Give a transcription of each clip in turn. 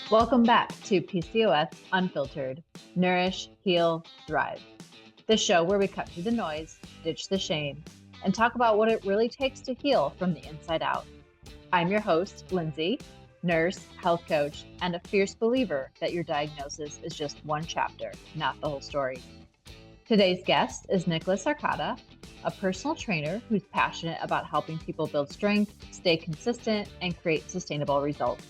Welcome back to PCOS Unfiltered, Nourish, Heal, Thrive, the show where we cut through the noise, ditch the shame, and talk about what it really takes to heal from the inside out. I'm your host, Lindsie, nurse, health coach, and a fierce believer that your diagnosis is just one chapter, not the whole story. Today's guest is Nicholas Arcata, a personal trainer who's passionate about helping people build strength, stay consistent, and create sustainable results.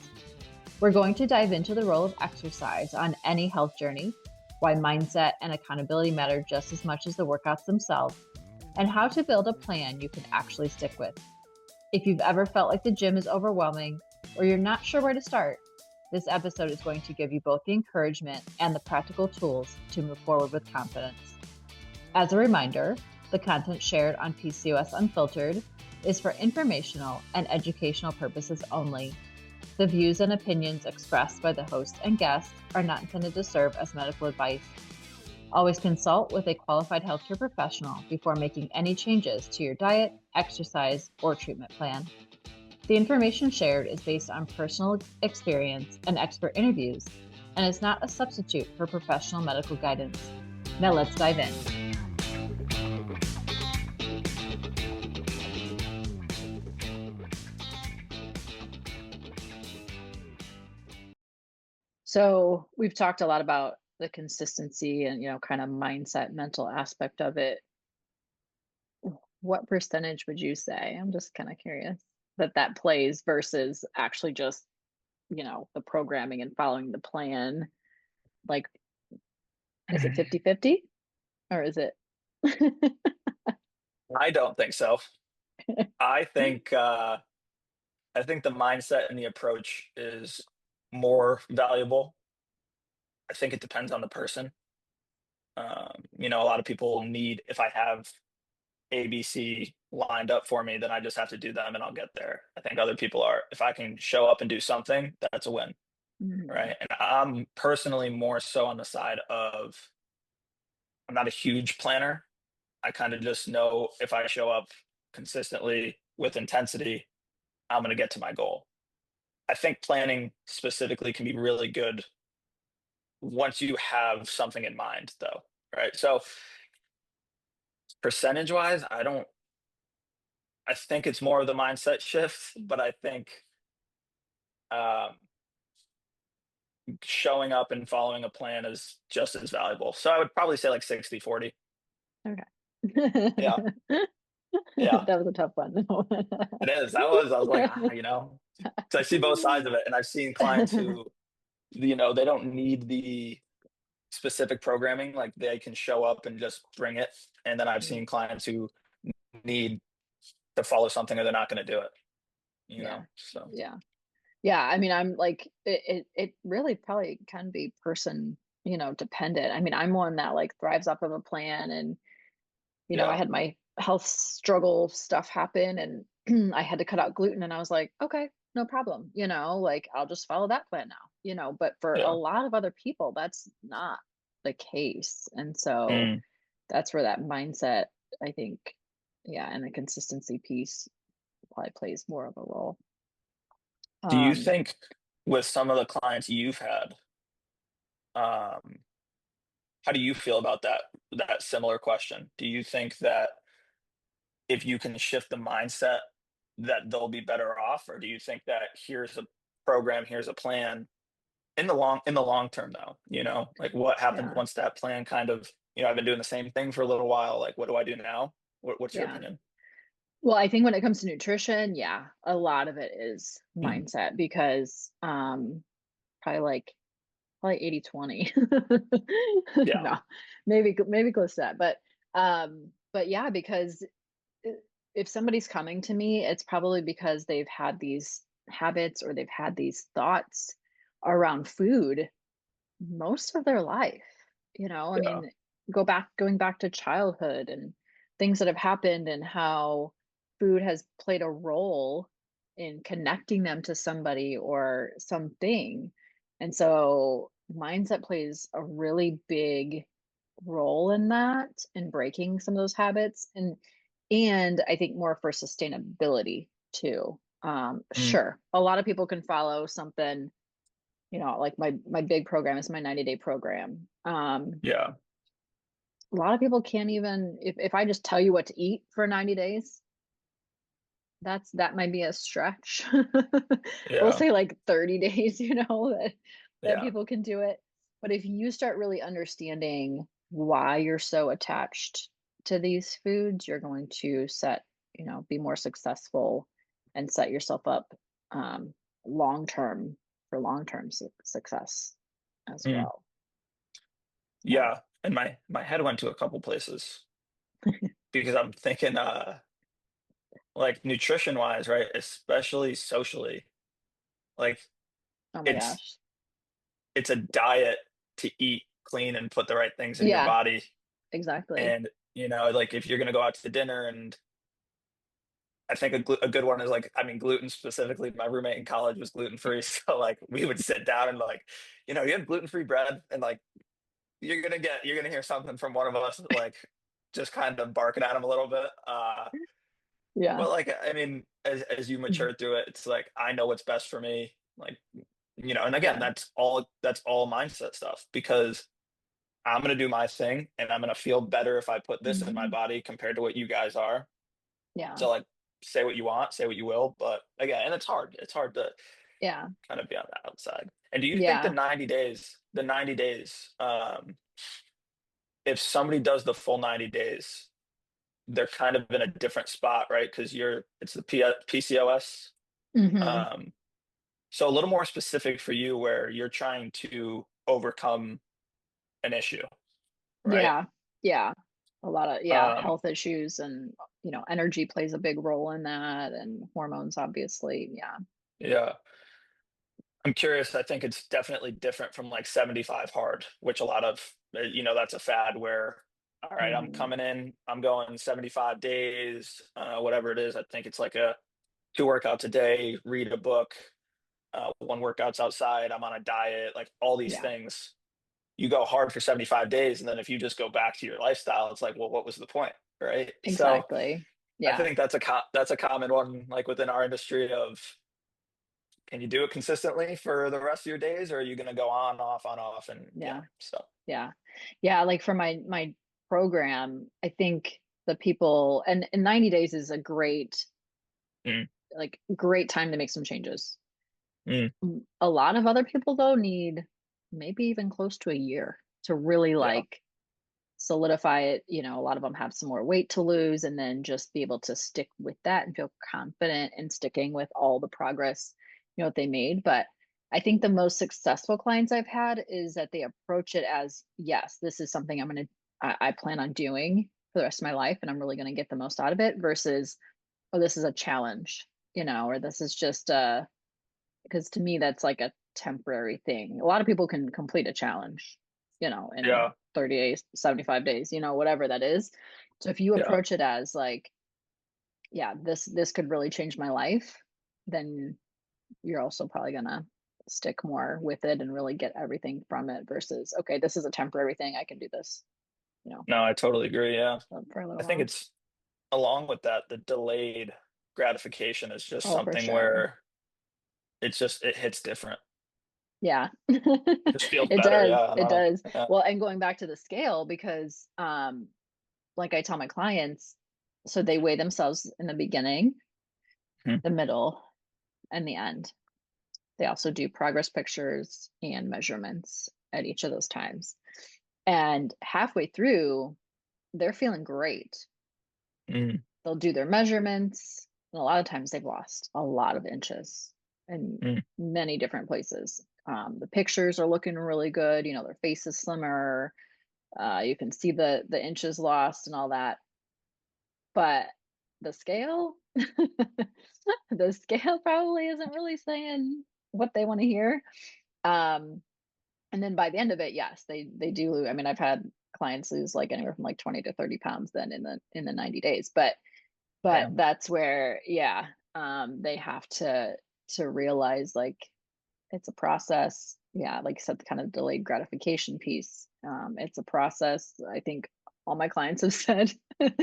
We're going to dive into the role of exercise on any health journey, why mindset and accountability matter just as much as the workouts themselves, and how to build a plan you can actually stick with. If you've ever felt like the gym is overwhelming or you're not sure where to start, this episode is going to give you both the encouragement and the practical tools to move forward with confidence. As a reminder, the content shared on PCOS Unfiltered is for informational and educational purposes only. The views and opinions expressed by the host and guests are not intended to serve as medical advice. Always consult with a qualified healthcare professional before making any changes to your diet, exercise, or treatment plan. The information shared is based on personal experience and expert interviews and is not a substitute for professional medical guidance. Now let's dive in. So we've talked a lot about the consistency and, kind of mindset, mental aspect of it. What percentage would you say? I'm just kind of curious that plays versus actually just, the programming and following the plan. Like, is it 50-50 or is it? I don't think so. I think I think the mindset and the approach is more valuable. I think it depends on the person. A lot of people need if I have ABC lined up for me, then I just have to do them and I'll get there. I think other people are if I can show up and do something, that's a win, Mhm. right? And I'm personally more so on the side of I'm not a huge planner. I kind of just know if I show up consistently with intensity, I'm going to get to my goal. I think planning specifically can be really good once you have something in mind, though, right? So, percentage wise, I think it's more of the mindset shift, but I think um, showing up and following a plan is just as valuable. So, I would probably say like 60-40. Okay. Yeah. Yeah. That was a tough one. It is. I was like, so I see both sides of it. And I've seen clients who, they don't need the specific programming, like they can show up and just bring it. And then I've Mm, seen clients who need to follow something or they're not going to do it, yeah. So Yeah. Yeah, I mean, I'm like it really probably can be person, dependent. I mean, I'm one that like thrives off of a plan and, I yeah, had my health struggle stuff happen and I had to cut out gluten and I was like, okay, no problem, like I'll just follow that plan now, but for a yeah. lot of other people, that's not the case. And so Mm. that's where that mindset, I think, yeah, and the consistency piece probably plays more of a role. Do you Um, think with some of the clients you've had, um, how do you feel about that similar question? Do you think that if you can shift the mindset that they'll be better off, or do you think that here's a program, here's a plan in the long term though, like what happens yeah. once that plan kind of, I've been doing the same thing for a little while, like what do I do now? What's your Yeah. opinion? Well, I think when it comes to nutrition, yeah, a lot of it is Mhm. mindset because probably like probably 80-20. Yeah. No, maybe close to that. But yeah, because i- if somebody's coming to me, it's probably because they've had these habits or they've had these thoughts around food most of their life. I Yeah. mean, going back to childhood and things that have happened and how food has played a role in connecting them to somebody or something. And so mindset plays a really big role in that, in breaking some of those habits and I think more for sustainability too. Mm. Sure, a lot of people can follow something like my big program is my 90-day program. Yeah. A lot of people can't even, if I just tell you what to eat for 90 days, that might be a stretch. We'll Yeah. say like 30 days, that Yeah. people can do it. But if you start really understanding why you're so attached to these foods, you're going to be more successful and set yourself up um, long term for long-term success as Mm. well. Yeah. Yeah. And my head went to a couple places because I'm thinking like nutrition wise, right? Especially socially. Like Oh my it's gosh. it's a diet to eat clean and put the right things in your Yeah, body. exactly. And like if you're gonna go out to dinner, and I think a good one is like, I mean, gluten specifically. My roommate in college was gluten free, so like we would sit down and like, you have gluten free bread, and like you're gonna hear something from one of us like just kind of barking at him a little bit. Yeah. But like, I mean, as you Mhm. mature through it, it's like I know what's best for me. Like, and again, Yeah. that's all mindset stuff, because I'm gonna do my thing and I'm gonna feel better if I put this in my Mhm. body compared to what you guys are. Yeah. So like, say what you want, say what you will, but again, and it's hard. It's hard to Yeah. kind of be on the outside. And do you think Yeah. the 90 days, if somebody does the full 90 days, they're kind of in a different spot, right? Because it's the PCOS. Hmm. Um, so a little more specific for you, where you're trying to overcome an issue, right? Yeah. Yeah. A lot of, yeah, Um, health issues and, energy plays a big role in that and hormones, obviously. Yeah. yeah. I'm curious. I think it's definitely different from like 75 hard, which a lot of, that's a fad where, all right, I'm Hmm. coming in, I'm going 75 days, whatever it is. I think it's like a two workouts a day, read a book, one workout's outside, I'm on a diet, like all these Yeah. things. You go hard for 75 days, and then if you just go back to your lifestyle, it's like, well, what was the point, right? So Exactly. I Yeah. think that's a common one, like within our industry of, can you do it consistently for the rest of your days, or are you going to go on, off, and Yeah. so Yeah. Yeah. Like for my program, I think the people and 90 days is a mm, great time to make some changes. mm, A lot of other people though need maybe even close to a year to really yeah, like solidify it. A lot of them have some more weight to lose and then just be able to stick with that and feel confident in sticking with all the progress, that they made. But I think the most successful clients I've had is that they approach it as, yes, this is something I plan on doing for the rest of my life and I'm really going to get the most out of it versus, oh, this is a challenge, or this is just because to me that's like a temporary thing. A lot of people can complete a challenge, in yeah, 30 days, 75 days, whatever that is. So if you yeah. approach it as like, yeah, this could really change my life, then you're also probably gonna stick more with it and really get everything from it versus, okay, this is a temporary thing. I can do this, you know, No, I totally agree. Yeah, for a I little think while. it's along with that, the delayed gratification is just Oh, for something sure. where it hits different. Yeah. Just feels It better. does. Yeah, I It don't know. does. Yeah. Well, and going back to the scale, because like I tell my clients, so they weigh themselves in the beginning, Hmm. the middle, and the end. They also do progress pictures and measurements at each of those times. And halfway through, they're feeling great. Mm, They'll do their measurements, and a lot of times they've lost a lot of inches in mm, many different places. The pictures are looking really good. Their face is slimmer. You can see the inches lost and all that. But the scale, the scale probably isn't really saying what they want to hear. Um, and then by the end of it, yes, they do lose. I mean, I've had clients lose like anywhere from like 20 to 30 pounds then in the 90 days. But damn. that's where, yeah, they have to realize like it's a process. Yeah, like I said, the kind of delayed gratification piece. It's a process. I think all my clients have said, Yeah.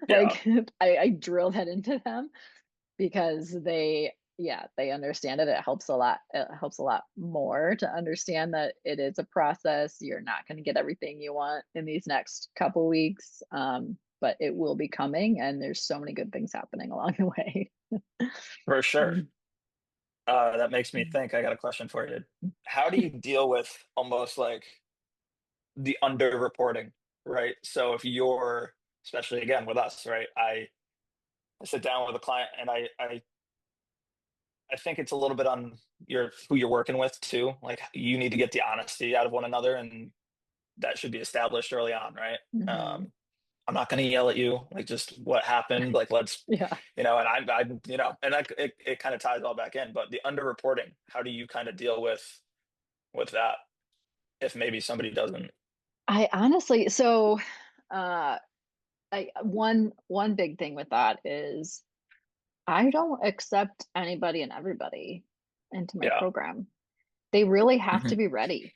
like I drill that into them because yeah, they understand it. It helps a lot. It helps a lot more to understand that it is a process. You're not going to get everything you want in these next couple weeks, but it will be coming, and there's so many good things happening along the way. For sure. Mm. That makes me think. I got a question for you. How do you deal with almost like the underreporting, right? So if you're, especially again with us, right? I sit down with a client and I think it's a little bit on your who you're working with too. Like you need to get the honesty out of one another, and that should be established early on, right? Hmm. Um, I'm not going to yell at you, like just what happened. Like let's, Yeah. and and it kind of ties all back in. But the underreporting, how do you kind of deal with that if maybe somebody doesn't? I honestly, so uh one big thing with that is I don't accept anybody and everybody into my Yeah. program. They really have to Hmm. be ready.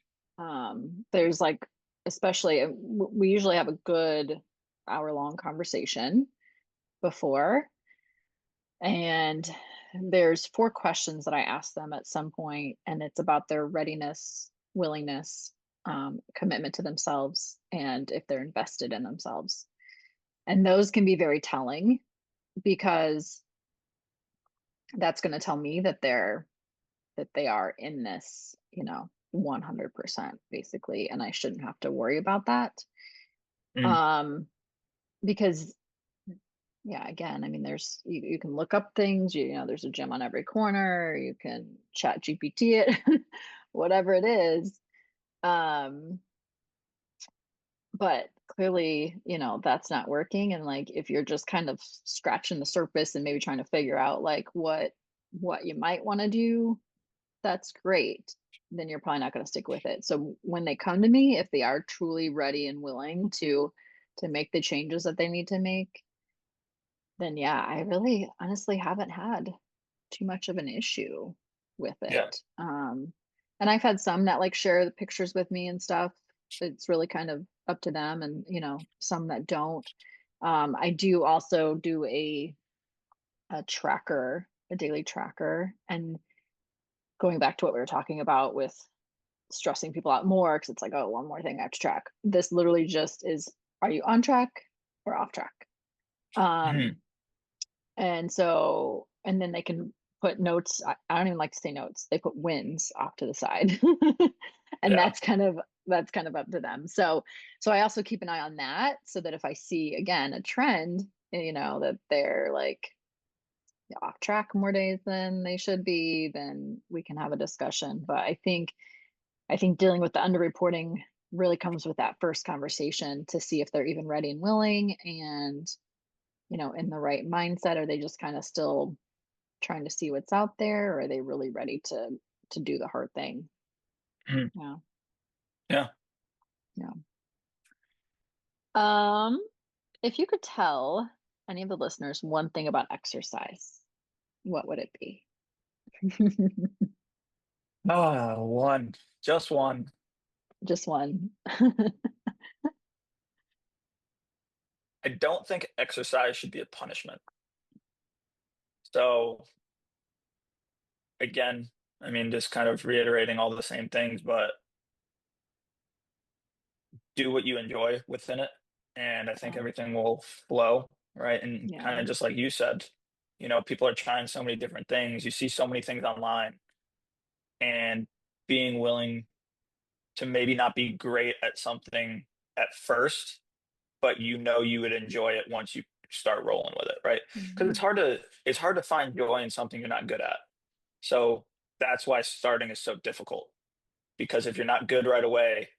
There's like, especially, we usually have a good hour-long conversation before, and there's 4 questions that I ask them at some point, and it's about their readiness, willingness, commitment to themselves, and if they're invested in themselves. And those can be very telling because that's going to tell me that they are in this, 100% basically, and I shouldn't have to worry about that. Mm. Um, because yeah, again, I mean, you can look up things, there's a gym on every corner, you can chat GPT it, whatever it is. Um, but clearly, that's not working. And like if you're just kind of scratching the surface and maybe trying to figure out like what you might want to do, that's great. Then you're probably not going to stick with it. So when they come to me, if they are truly ready and willing to make the changes that they need to make, then yeah, I really honestly haven't had too much of an issue with Yeah. it. And I've had some that like share the pictures with me and stuff. It's really kind of up to them, and some that don't. I do also do a tracker, a daily tracker, and going back to what we were talking about with stressing people out more because it's like, oh, one more thing I have to track. This literally just is, are you on track or off track? Mhm. Um, and so, and then they can put notes. I don't even like to say notes. They put wins off to the side. And Yeah. that's kind of up to them. So I also keep an eye on that so that if I see again a trend, that they're like off track more days than they should be, then we can have a discussion. But I think dealing with the underreporting really comes with that first conversation to see if they're even ready and willing and, in the right mindset. Are they just kind of still trying to see what's out there, or are they really ready to do the hard thing? Mhm. Yeah. Yeah. Yeah. Um, if you could tell any of the listeners one thing about exercise, what would it be? One, just one. Just one. I don't think exercise should be a punishment. So again, I mean, just kind of reiterating all the same things, but do what you enjoy within it, and I think Yeah. everything will flow, right? And kind Yeah. of just like you said, people are trying so many different things. You see so many things online, and being willing to maybe not be great at something at first, but you would enjoy it once you start rolling with it, right? Because Mhm. it's hard to find joy in something you're not good at. So that's why starting is so difficult. Because if you're not good right away,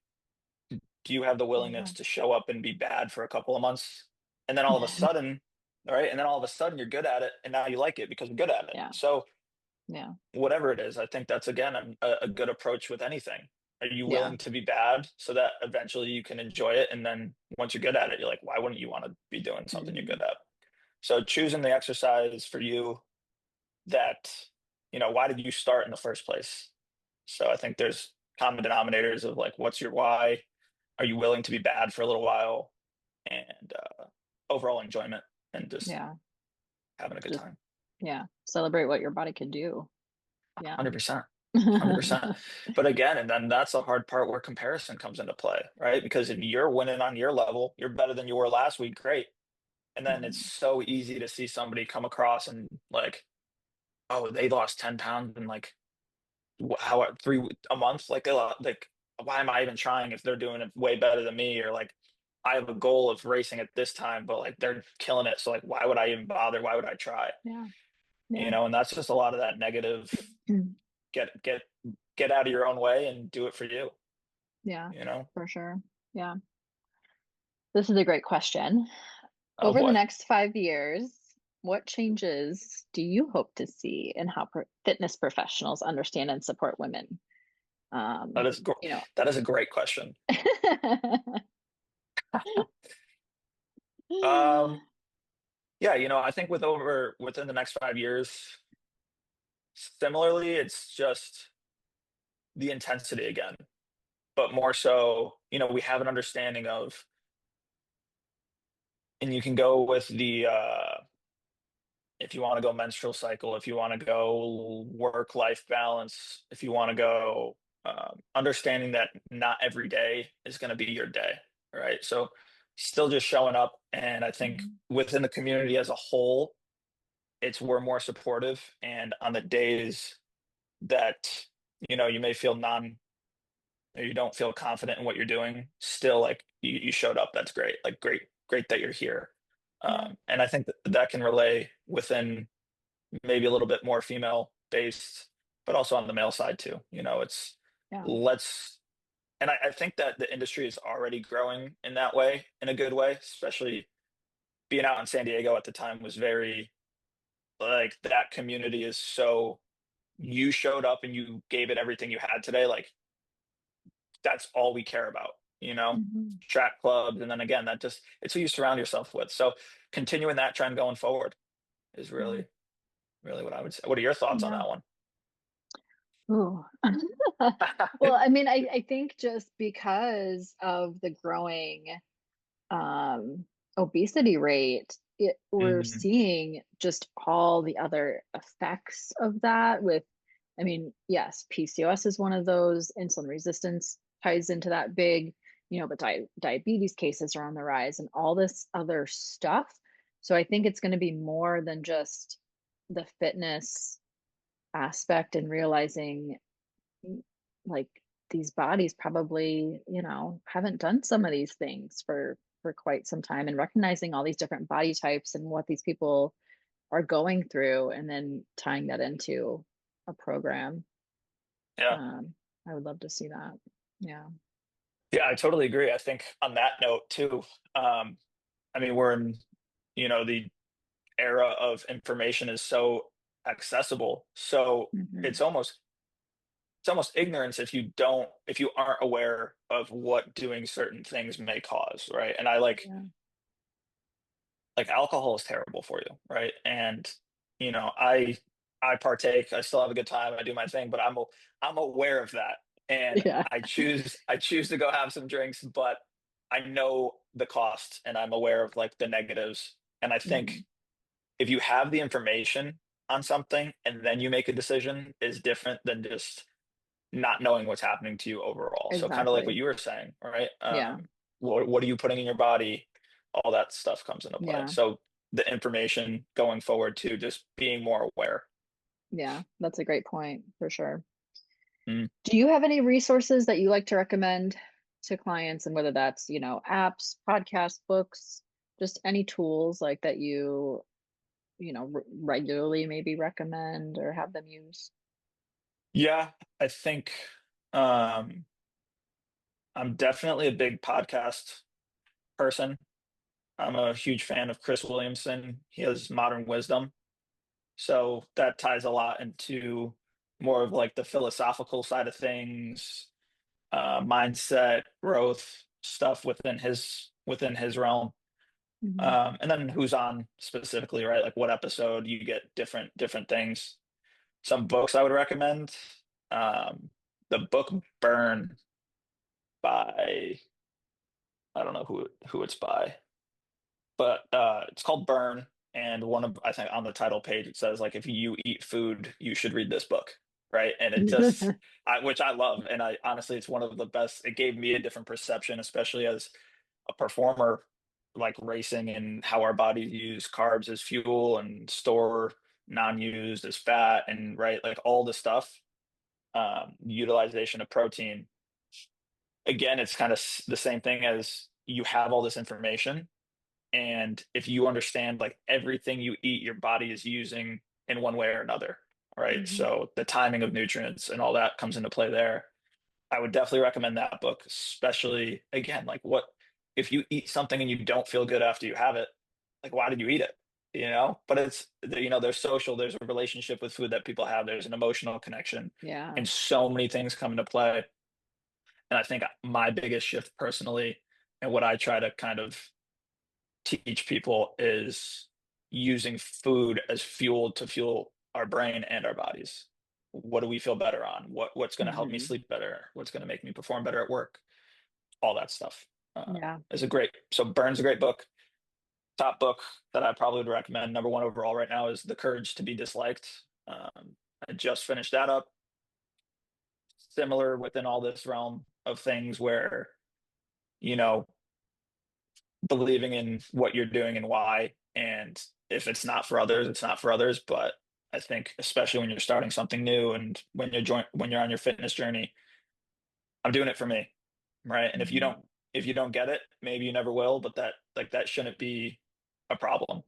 do you have the Yeah. willingness to show up and be bad for a couple of months? And then all of a sudden, right? And then all of a sudden you're good at it and now you like it because you're good at it. Yeah. So Yeah. whatever it is, I think that's again a good approach with anything. Are you Yeah. willing to be bad so that eventually you can enjoy it? And then once you're good at it, you're like, why wouldn't you want to be doing something you're Mhm. good at? So choosing the exercise for you that, why did you start in the first place? So I think there's common denominators of like, what's your why? Are you willing to be bad for a little while? And overall enjoyment and just Yeah. having a good Just time. Yeah. Celebrate what your body can do. Yeah. 100%. 100%. But again, and then that's the hard part where comparison comes into play, right? Because if you're winning on your level, you're better than you were last week, great. And then it's Mhm. so easy to see somebody come across and like, oh, they lost 10 pounds in like how a month? Like like why am I even trying if they're doing it way better than me? Or like I have a goal of racing at this time, but like they're killing it. So like why would I even bother? Why would I try? Yeah. Yeah. You know, and that's just a lot of that negative get get get out of your own way and do it for you, Yeah, you know? for sure. Yeah. This is a great question. Oh Over the boy. next 5 years, what changes do you hope to see in how fitness professionals understand and support women? That Um, is gr- you know, that is a great question. Um, yeah, I think within the next 5 years, similarly, it's just the intensity again, but more so, we have an understanding of, and you can go with the if you want to go menstrual cycle, if you want to go work-life balance, if you want to go understanding that not every day is going to be your day, right? So still just showing up. And I think Mhm. within the community as a whole, we're more supportive. And on the days that, you may feel or you don't feel confident in what you're doing, still like you showed up. That's great. Like great that you're here. Yeah, And I think that can relay within maybe a little bit more female based, but also on the male side too. It's yeah. let's, and I think that the industry is already growing in that way, in a good way, especially being out in San Diego at the time was very like that community is so you showed up and you gave it everything you had today. Like that's all we care about, Mhm. track clubs. And then again, that just, it's who you surround yourself with. So continuing that trend going forward is Yeah, really, really what I would say. What are your thoughts on yeah. that one? Ooh. Well, I mean, I think just because of the growing um, obesity rate, we're Mhm. seeing just all the other effects of that with, I mean, yes, PCOS is one of those, insulin resistance ties into that big, but diabetes cases are on the rise and all this other stuff. So I think it's going to be more than just the fitness aspect and realizing like these bodies probably, haven't done some of these things for quite some time and recognizing all these different body types and what these people are going through and then tying that into a program. Yeah. Um, I would love to see that. Yeah. Yeah, I totally agree. I think on that note too, um, I mean, we're in, the era of information is so accessible. So Hmm. it's almost ignorance if you aren't aware of what doing certain things may cause, right? And I Yeah. like alcohol is terrible for you, right? And I partake, I still have a good time, I do my thing, but I'm aware of that. And Yeah. I choose to go have some drinks, but I know the cost and I'm aware of like the negatives. And I think Hmm. if you have the information on something and then you make a decision is different than just not knowing what's happening to you overall. So kind of like what Exactly. you were saying, right? Yeah. What are you putting in your body? All that stuff comes into play. Yeah. So the information going forward too, just being more aware. Yeah. That's a great point for sure. Mm. Do you have any resources that you like to recommend to clients, and whether that's, apps, podcasts, books, just any tools like that regularly maybe recommend or have them use? Yeah, I think um, I'm definitely a big podcast person. I'm a huge fan of Chris Williamson. He has Modern Wisdom. So that ties a lot into more of like the philosophical side of things, mindset, growth stuff within his realm. Hmm. And then who's on specifically, right? Like what episode you get different things. Some books I would recommend. Um, the book Burn by I don't know who it's by, but it's called Burn, And I think on the title page, it says like, if you eat food, you should read this book. Right. And it just, which I love. And I honestly, it's one of the best. It gave me a different perception, especially as a performer, like racing, and how our bodies use carbs as fuel and store non-used as fat, and right, like all the stuff, utilization of protein. Again, it's kind of the same thing as you have all this information, and if you understand like everything you eat, your body is using in one way or another, right? Mhm. So the timing of nutrients and all that comes into play there. I would definitely recommend that book, especially again, like, what if you eat something and you don't feel good after you have it? Like, why did you eat it? But there's there's a relationship with food that people have, there's an emotional connection, Yeah. and so many things come into play. And I think my biggest shift personally, and what I try to kind of teach people, is using food as fuel to fuel our brain and our bodies. What do we feel better on? What's going to help me Mhm. sleep better? What's going to make me perform better at work? All that stuff Yeah. is a great. So Burn's a great book. Top book that I probably would recommend, number one overall right now, is The Courage to Be Disliked. I just finished that up. Similar within all this realm of things, where you know believing in what you're doing and why, and if it's not for others, it's not for others. But I think especially when you're starting something new, and when you're on your fitness journey, I'm doing it for me, right? And Mhm. if you don't get it, maybe you never will, but that shouldn't be a problem.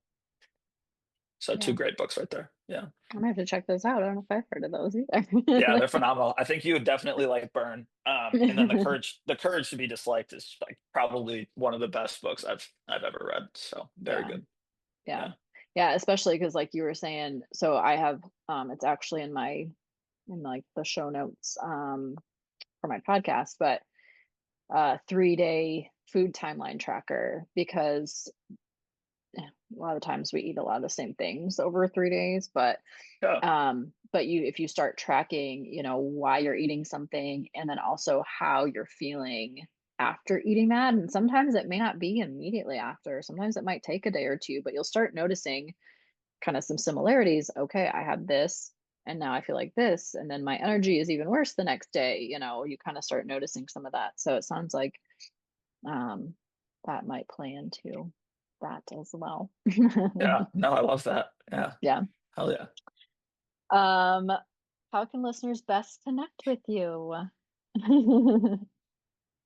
So two Yeah. great books right there. Yeah. I'm gonna have to check those out. I don't know if I've heard of those Yeah, they're either. phenomenal. I think you would definitely like Burn. And then the courage to be disliked is like probably one of the best books I've ever read. So very Yeah. good. Yeah. Yeah. Yeah, especially because like you were saying, so I have it's actually in like the show notes for my podcast, but 3-day food timeline tracker, because a lot of times we eat a lot of the same things over 3 days, Yeah. but you if you start tracking, why you're eating something, and then also how you're feeling after eating that. And sometimes it may not be immediately after, sometimes it might take a day or two, but you'll start noticing kind of some similarities. Okay, I had this and now I feel like this, and then my energy is even worse the next day. You kind of start noticing some of that. So it sounds like um that might play into that as well. Yeah. No, I love that. Yeah. Yeah. Hell yeah. um how can listeners best connect with you?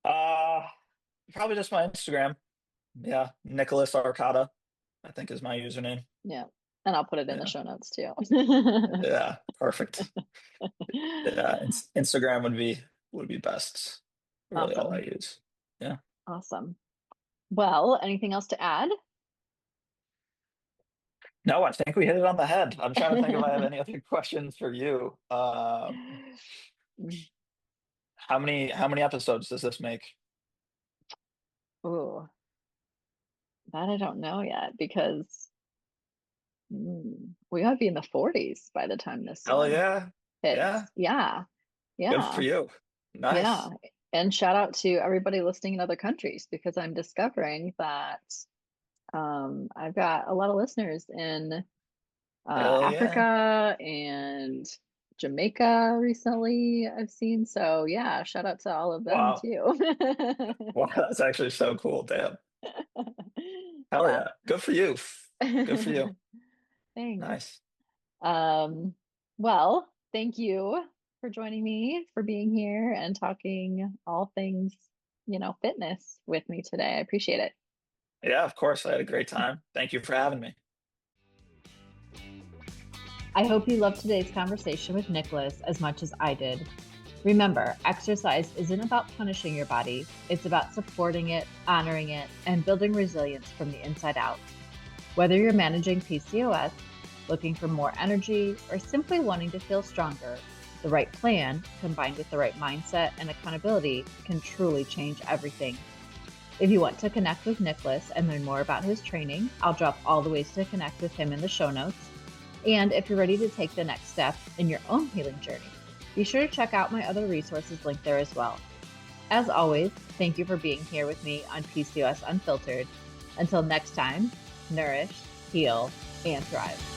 Uh Probably just my Instagram. Yeah. Nicholas Arcata, I think, is my username. Yeah, and I'll put it in the Yeah. show notes too. Yeah. Perfect. Yeah. Instagram would be best. Really all I Awesome. use. Yeah. Awesome. Well, anything else to add? No, I think we hit it on the head. I'm trying to think if I have any other questions for you. How many episodes does this make? Ooh, that I don't know yet, because we might be in the 40s by the time this Hell one yeah. Yeah. hits. Yeah, Good for yeah, you. yeah. Nice. And shout out to everybody listening in other countries, because I'm discovering that I've got a lot of listeners in Hell yeah. Africa and Jamaica recently, I've seen. So yeah, shout out to all of them Wow. too. Wow, that's actually so cool. Damn. Hell Yeah. yeah. Good for you. Good for you. Thanks. Nice. Um, well, thank you for joining me, for being here and talking all things, fitness with me today. I appreciate it. Yeah, of course. I had a great time. Thank you for having me. I hope you loved today's conversation with Nicholas as much as I did. Remember, exercise isn't about punishing your body, it's about supporting it, honoring it, and building resilience from the inside out. Whether you're managing PCOS, looking for more energy, or simply wanting to feel stronger, the right plan, combined with the right mindset and accountability, can truly change everything. If you want to connect with Nicholas and learn more about his training, I'll drop all the ways to connect with him in the show notes. And if you're ready to take the next step in your own healing journey, be sure to check out my other resources linked there as well. As always, thank you for being here with me on PCOS Unfiltered. Until next time, nourish, heal, and thrive.